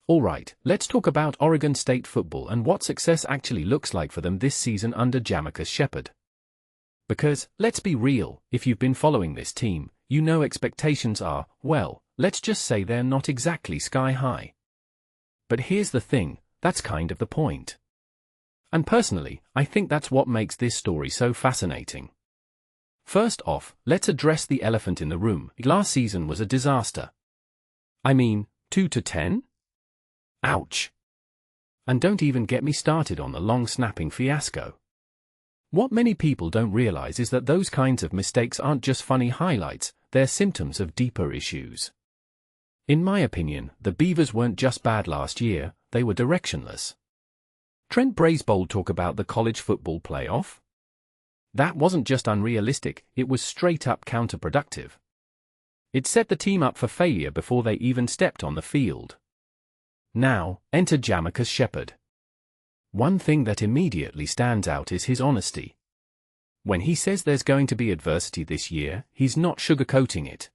Alright, let's talk about Oregon State football and what success actually looks like for them this season under JaMarcus Shephard. Because, let's be real, if you've been following this team, you know expectations are, well, let's just say they're not exactly sky high. But here's the thing, that's kind of the point. And personally, I think that's what makes this story so fascinating. First off, let's address the elephant in the room. Last season was a disaster. I mean, 2-10? Ouch. And don't even get me started on the long snapping fiasco. What many people don't realize is that those kinds of mistakes aren't just funny highlights, they're symptoms of deeper issues. In my opinion, the Beavers weren't just bad last year, they were directionless. Trent Brazevold talk about the college football playoff? That wasn't just unrealistic, it was straight up counterproductive. It set the team up for failure before they even stepped on the field. Now, enter JaMarcus Shephard. One thing that immediately stands out is his honesty. When he says there's going to be adversity this year, he's not sugarcoating it.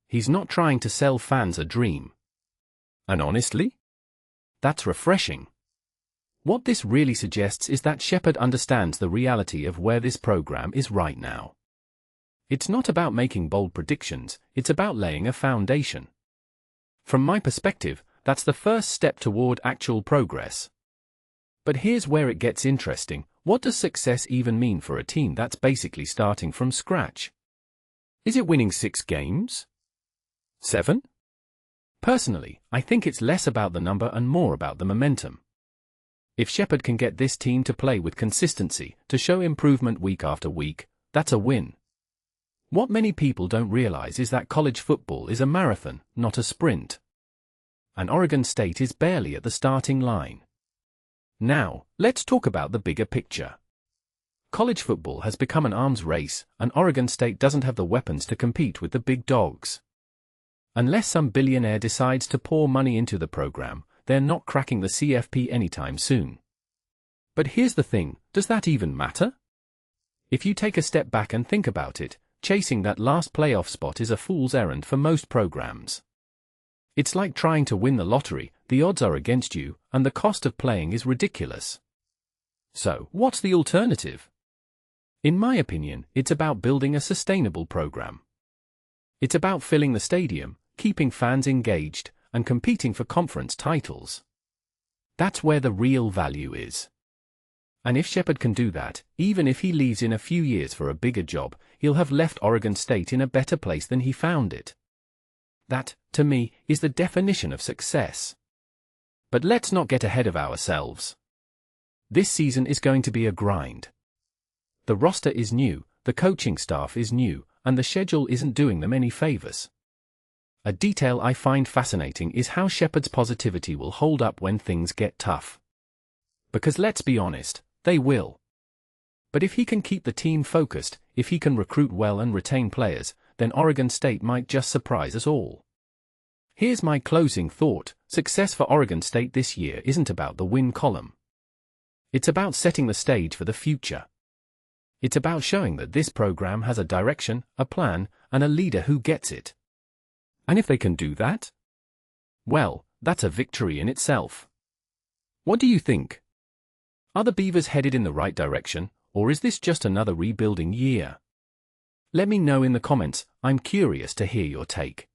He's not trying to sell fans a dream. And honestly? That's refreshing. What this really suggests is that Shephard understands the reality of where this program is right now. It's not about making bold predictions, it's about laying a foundation. From my perspective, that's the first step toward actual progress. But here's where it gets interesting. What does success even mean for a team that's basically starting from scratch? Is it winning 6 games? 7? Personally, I think it's less about the number and more about the momentum. If Shephard can get this team to play with consistency, to show improvement week after week, that's a win. What many people don't realize is that college football is a marathon, not a sprint. And Oregon State is barely at the starting line. Now, let's talk about the bigger picture. College football has become an arms race, and Oregon State doesn't have the weapons to compete with the big dogs. Unless some billionaire decides to pour money into the program, they're not cracking the CFP anytime soon. But here's the thing, does that even matter? If you take a step back and think about it, chasing that last playoff spot is a fool's errand for most programs. It's like trying to win the lottery, the odds are against you, and the cost of playing is ridiculous. So, what's the alternative? In my opinion, it's about building a sustainable program. It's about filling the stadium, keeping fans engaged, and competing for conference titles. That's where the real value is. And if Shephard can do that, even if he leaves in a few years for a bigger job, he'll have left Oregon State in a better place than he found it. That, to me, is the definition of success. But let's not get ahead of ourselves. This season is going to be a grind. The roster is new, the coaching staff is new, and the schedule isn't doing them any favors. A detail I find fascinating is how Shephard's positivity will hold up when things get tough. Because let's be honest, they will. But if he can keep the team focused, if he can recruit well and retain players, then Oregon State might just surprise us all. Here's my closing thought, success for Oregon State this year isn't about the win column. It's about setting the stage for the future. It's about showing that this program has a direction, a plan, and a leader who gets it. And if they can do that? Well, that's a victory in itself. What do you think? Are the Beavers headed in the right direction, or is this just another rebuilding year? Let me know in the comments, I'm curious to hear your take.